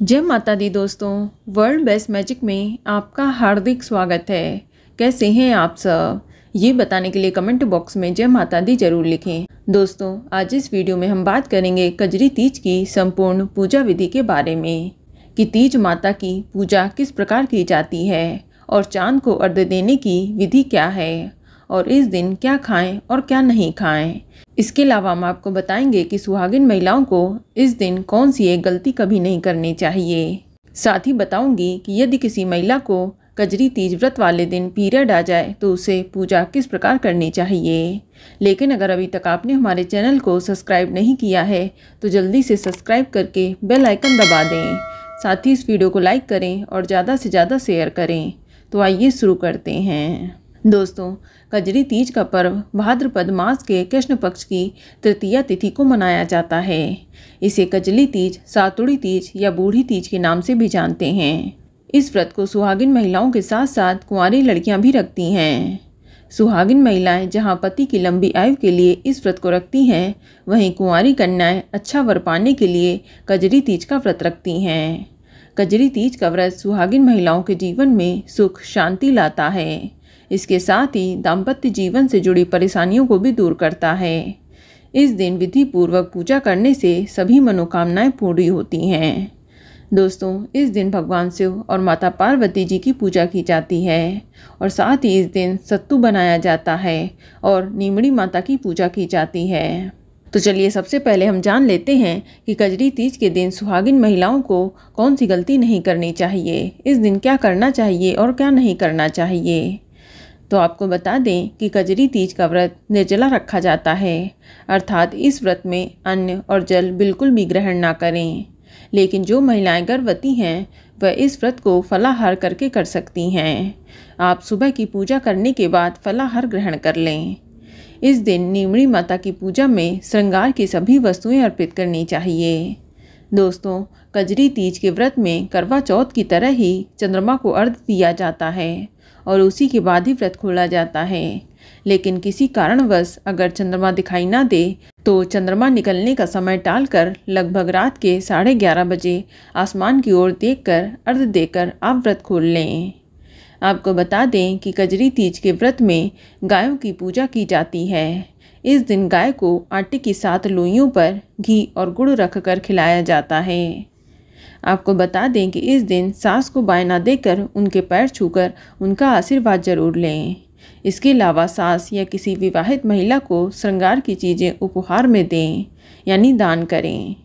जय माता दी दोस्तों, वर्ल्ड बेस्ट मैजिक में आपका हार्दिक स्वागत है। कैसे हैं आप सब, ये बताने के लिए कमेंट बॉक्स में जय माता दी जरूर लिखें। दोस्तों, आज इस वीडियो में हम बात करेंगे कजरी तीज की संपूर्ण पूजा विधि के बारे में कि तीज माता की पूजा किस प्रकार की जाती है और चांद को अर्घ्य देने की विधि क्या है और इस दिन क्या खाएं और क्या नहीं खाएं। इसके अलावा हम आपको बताएंगे कि सुहागिन महिलाओं को इस दिन कौन सी एक गलती कभी नहीं करनी चाहिए। साथ ही बताऊंगी कि यदि किसी महिला को कजरी तीज व्रत वाले दिन पीरियड आ जाए तो उसे पूजा किस प्रकार करनी चाहिए। लेकिन अगर अभी तक आपने हमारे चैनल को सब्सक्राइब नहीं किया है तो जल्दी से सब्सक्राइब करके बेल आइकन दबा दें। साथ ही इस वीडियो को लाइक करें और ज़्यादा से ज़्यादा शेयर करें। तो आइए शुरू करते हैं। दोस्तों, कजरी तीज का पर्व भाद्रपद मास के कृष्ण पक्ष की तृतीया तिथि को मनाया जाता है। इसे कजली तीज, सातुड़ी तीज या बूढ़ी तीज के नाम से भी जानते हैं। इस व्रत को सुहागिन महिलाओं के साथ साथ कुंवारी लड़कियां भी रखती हैं। सुहागिन महिलाएं जहां पति की लंबी आयु के लिए इस व्रत को रखती हैं, वहीं कुंवारी कन्याएं अच्छा वर पाने के लिए कजरी तीज का व्रत रखती हैं। कजरी तीज का व्रत सुहागिन महिलाओं के जीवन में सुख शांति लाता है। इसके साथ ही दाम्पत्य जीवन से जुड़ी परेशानियों को भी दूर करता है। इस दिन विधि पूर्वक पूजा करने से सभी मनोकामनाएं पूरी होती हैं। दोस्तों, इस दिन भगवान शिव और माता पार्वती जी की पूजा की जाती है और साथ ही इस दिन सत्तू बनाया जाता है और नीमड़ी माता की पूजा की जाती है। तो चलिए सबसे पहले हम जान लेते हैं कि कजरी तीज के दिन सुहागिन महिलाओं को कौन सी गलती नहीं करनी चाहिए, इस दिन क्या करना चाहिए और क्या नहीं करना चाहिए। तो आपको बता दें कि कजरी तीज का व्रत निर्जला रखा जाता है, अर्थात इस व्रत में अन्न और जल बिल्कुल भी ग्रहण ना करें। लेकिन जो महिलाएं गर्भवती हैं वह इस व्रत को फलाहार करके कर सकती हैं। आप सुबह की पूजा करने के बाद फलाहार ग्रहण कर लें। इस दिन नीमड़ी माता की पूजा में श्रृंगार की सभी वस्तुएं अर्पित करनी चाहिए। दोस्तों, कजरी तीज के व्रत में करवा चौथ की तरह ही चंद्रमा को अर्घ्य दिया जाता है और उसी के बाद ही व्रत खोला जाता है। लेकिन किसी कारणवश अगर चंद्रमा दिखाई ना दे तो चंद्रमा निकलने का समय टालकर लगभग रात के 11:30 बजे आसमान की ओर देखकर अर्घ्य देकर आप व्रत खोल लें। आपको बता दें कि कजरी तीज के व्रत में गायों की पूजा की जाती है। इस दिन गाय को आटे की 7 लोइयों पर घी और गुड़ रखकर खिलाया जाता है। आपको बता दें कि इस दिन सास को बायना देकर उनके पैर छूकर उनका आशीर्वाद जरूर लें। इसके अलावा सास या किसी विवाहित महिला को श्रृंगार की चीज़ें उपहार में दें, यानी दान करें।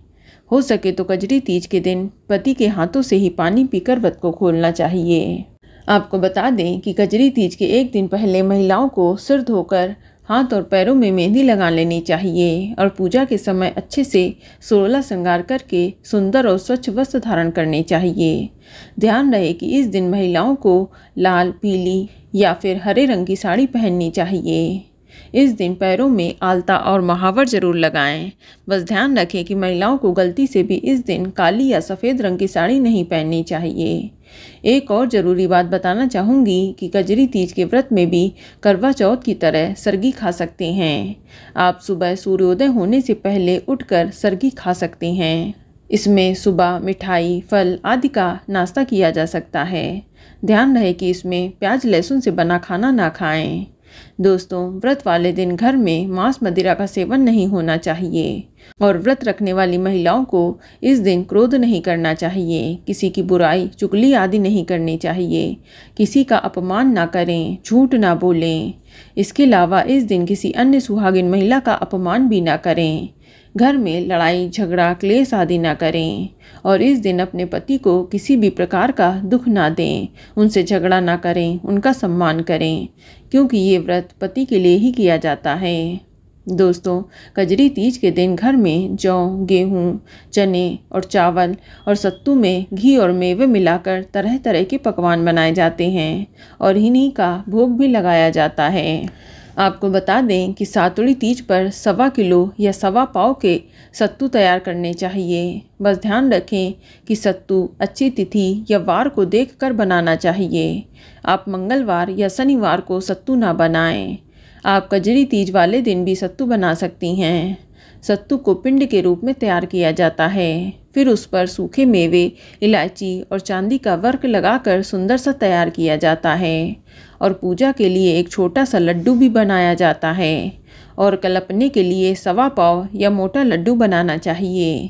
हो सके तो कजरी तीज के दिन पति के हाथों से ही पानी पीकर व्रत को खोलना चाहिए। आपको बता दें कि कजरी तीज के एक दिन पहले महिलाओं को सिर धोकर हाथ और पैरों में मेहंदी लगा लेनी चाहिए और पूजा के समय अच्छे से 16 श्रृंगार करके सुंदर और स्वच्छ वस्त्र धारण करने चाहिए। ध्यान रहे कि इस दिन महिलाओं को लाल, पीली या फिर हरे रंग की साड़ी पहननी चाहिए। इस दिन पैरों में आलता और महावर जरूर लगाएं। बस ध्यान रखें कि महिलाओं को गलती से भी इस दिन काली या सफ़ेद रंग की साड़ी नहीं पहननी चाहिए। एक और ज़रूरी बात बताना चाहूँगी कि कजरी तीज के व्रत में भी करवा चौथ की तरह सरगी खा सकते हैं। आप सुबह सूर्योदय होने से पहले उठकर सरगी खा सकते हैं। इसमें सुबह मिठाई, फल आदि का नाश्ता किया जा सकता है। ध्यान रहे कि इसमें प्याज लहसुन से बना खाना ना खाएं। दोस्तों, व्रत वाले दिन घर में मांस मदिरा का सेवन नहीं होना चाहिए और व्रत रखने वाली महिलाओं को इस दिन क्रोध नहीं करना चाहिए। किसी की बुराई, चुगली आदि नहीं करनी चाहिए। किसी का अपमान ना करें, झूठ ना बोलें। इसके अलावा इस दिन किसी अन्य सुहागिन महिला का अपमान भी ना करें। घर में लड़ाई झगड़ा क्लेश आदि ना करें और इस दिन अपने पति को किसी भी प्रकार का दुख ना दें। उनसे झगड़ा ना करें, उनका सम्मान करें, क्योंकि ये व्रत पति के लिए ही किया जाता है। दोस्तों, कजरी तीज के दिन घर में जौ, गेहूँ, चने और चावल और सत्तू में घी और मेवे मिलाकर तरह तरह के पकवान बनाए जाते हैं और इन्हीं का भोग भी लगाया जाता है। आपको बता दें कि सातुड़ी तीज पर 1.25 किलो या 1.25 पाव के सत्तू तैयार करने चाहिए। बस ध्यान रखें कि सत्तू अच्छी तिथि या वार को देखकर बनाना चाहिए। आप मंगलवार या शनिवार को सत्तू ना बनाएं। आप कजरी तीज वाले दिन भी सत्तू बना सकती हैं। सत्तू को पिंड के रूप में तैयार किया जाता है। फिर उस पर सूखे मेवे, इलायची और चांदी का वर्क लगाकर सुंदर सा तैयार किया जाता है और पूजा के लिए एक छोटा सा लड्डू भी बनाया जाता है और कलपने के लिए 1.25 पाव या मोटा लड्डू बनाना चाहिए।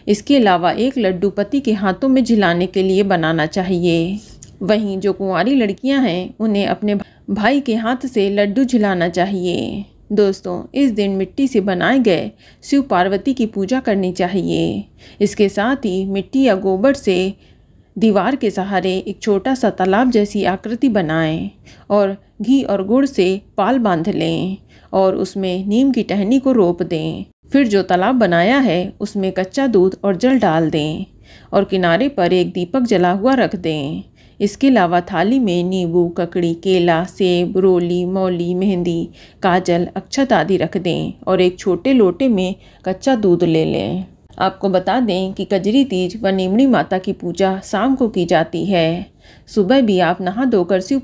इसके अलावा एक लड्डू पति के हाथों में झिलाने के लिए बनाना चाहिए। वहीं जो कुंवारी लड़कियां हैं उन्हें अपने भाई के हाथ से लड्डू झिलाना चाहिए। दोस्तों, इस दिन मिट्टी से बनाए गए शिव पार्वती की पूजा करनी चाहिए। इसके साथ ही मिट्टी या गोबर से दीवार के सहारे एक छोटा सा तालाब जैसी आकृति बनाएं और घी और गुड़ से पाल बांध लें और उसमें नीम की टहनी को रोप दें। फिर जो तालाब बनाया है उसमें कच्चा दूध और जल डाल दें और किनारे पर एक दीपक जला हुआ रख दें। इसके अलावा थाली में नींबू, ककड़ी, केला, सेब, रोली, मौली, मेहंदी, काजल, अक्षत आदि रख दें और एक छोटे लोटे में कच्चा दूध ले लें। आपको बता दें कि कजरी तीज व नीमड़ी माता की पूजा शाम को की जाती है। सुबह भी आप नहा धोकर शिव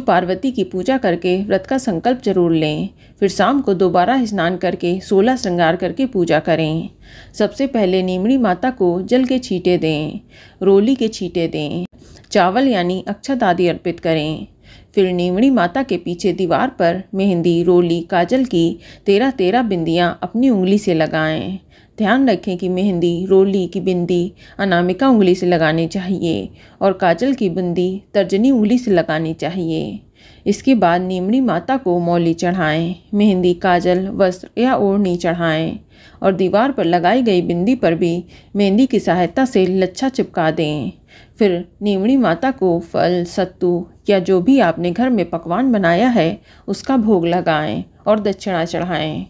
पार्वती की पूजा करके व्रत का संकल्प जरूर लें। फिर शाम को दोबारा स्नान करके 16 श्रृंगार करके पूजा करें। सबसे पहले नीमड़ी माता को जल के छींटे दें, रोली के छींटे दें, चावल यानी अक्षत आदि अर्पित करें। फिर नीमड़ी माता के पीछे दीवार पर मेहंदी, रोली, काजल की 13 बिंदियाँ अपनी उंगली से लगाएं। ध्यान रखें कि मेहंदी, रोली की बिंदी अनामिका उंगली से लगानी चाहिए और काजल की बिंदी तर्जनी उंगली से लगानी चाहिए। इसके बाद नीमड़ी माता को मौली चढ़ाएं, मेहंदी, काजल, वस्त्र या ओढ़नी चढ़ाएं और दीवार पर लगाई गई बिंदी पर भी मेहंदी की सहायता से लच्छा चिपका दें। फिर नीमड़ी माता को फल, सत्तू या जो भी आपने घर में पकवान बनाया है उसका भोग लगाएं और दक्षिणा चढ़ाएं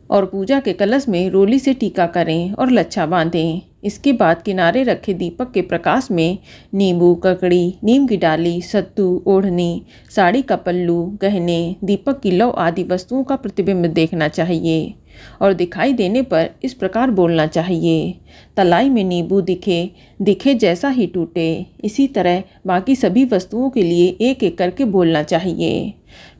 और पूजा के कलश में रोली से टीका करें और लच्छा बांधें। इसके बाद किनारे रखे दीपक के प्रकाश में नींबू, ककड़ी, नीम की डाली, सत्तू, ओढ़नी, साड़ी का पल्लू, गहने, दीपक की लौ आदि वस्तुओं का प्रतिबिंब देखना चाहिए और दिखाई देने पर इस प्रकार बोलना चाहिए, तलाई में नींबू दिखे जैसा ही टूटे। इसी तरह बाकी सभी वस्तुओं के लिए एक एक करके बोलना चाहिए।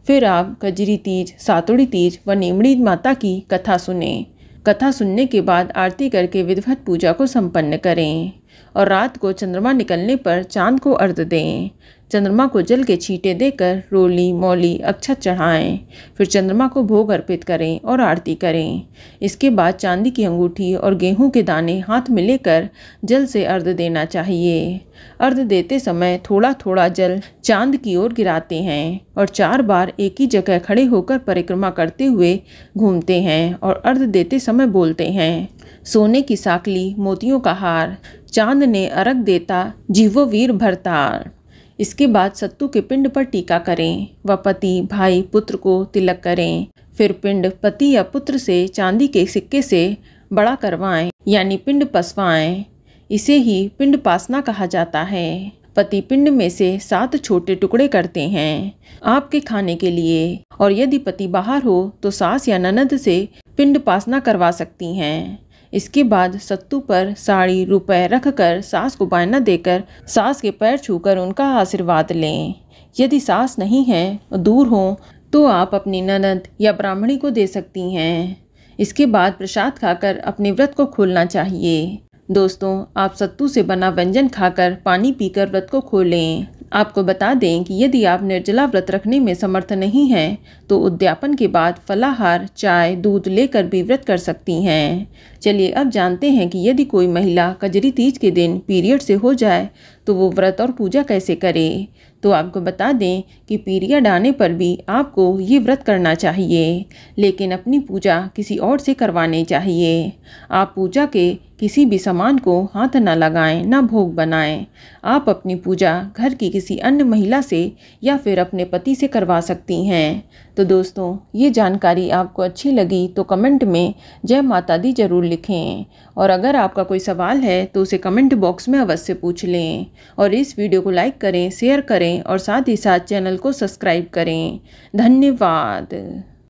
फिर आप कजरी तीज, सातुड़ी तीज व नीमड़ी माता की कथा सुनें। कथा सुनने के बाद आरती करके विधिवत पूजा को संपन्न करें और रात को चंद्रमा निकलने पर चांद को अर्घ्य दें। चंद्रमा को जल के छींटे देकर रोली, मौली, अक्षत चढ़ाएं। फिर चंद्रमा को भोग अर्पित करें और आरती करें। इसके बाद चांदी की अंगूठी और गेहूं के दाने हाथ में लेकर जल से अर्घ्य देना चाहिए। अर्घ्य देते समय थोड़ा थोड़ा जल चांद की ओर गिराते हैं और 4 बार एक ही जगह खड़े होकर परिक्रमा करते हुए घूमते हैं और अर्घ्य देते समय बोलते हैं, सोने की साकली, मोतियों का हार, चांद ने अर्घ देता, जीवो वीर भरतार। इसके बाद सत्तू के पिंड पर टीका करें व पति, भाई, पुत्र को तिलक करें। फिर पिंड पति या पुत्र से चांदी के सिक्के से बड़ा करवाएं यानी पिंड पसवाएं। इसे ही पिंड पासना कहा जाता है। पति पिंड में से 7 छोटे टुकड़े करते हैं आपके खाने के लिए और यदि पति बाहर हो तो सास या ननद से पिंड पासना करवा सकती हैं। इसके बाद सत्तू पर साड़ी, रुपए रखकर सास को बायना देकर सास के पैर छूकर उनका आशीर्वाद लें। यदि सास नहीं है, दूर हो, तो आप अपनी ननद या ब्राह्मणी को दे सकती हैं। इसके बाद प्रसाद खाकर अपने व्रत को खोलना चाहिए। दोस्तों, आप सत्तू से बना व्यंजन खाकर पानी पीकर व्रत को खोलें। आपको बता दें कि यदि आप निर्जला व्रत रखने में समर्थ नहीं हैं तो उद्यापन के बाद फलाहार, चाय, दूध लेकर भी व्रत कर सकती हैं। चलिए अब जानते हैं कि यदि कोई महिला कजरी तीज के दिन पीरियड से हो जाए तो वो व्रत और पूजा कैसे करे। तो आपको बता दें कि पीरियड आने पर भी आपको ये व्रत करना चाहिए, लेकिन अपनी पूजा किसी और से करवानी चाहिए। आप पूजा के किसी भी सामान को हाथ न लगाएं, न भोग बनाएं। आप अपनी पूजा घर की किसी अन्य महिला से या फिर अपने पति से करवा सकती हैं। तो दोस्तों, ये जानकारी आपको अच्छी लगी तो कमेंट में जय माता दी जरूर लिखें और अगर आपका कोई सवाल है तो उसे कमेंट बॉक्स में अवश्य पूछ लें और इस वीडियो को लाइक करें, शेयर करें और साथ ही साथ चैनल को सब्सक्राइब करें। धन्यवाद।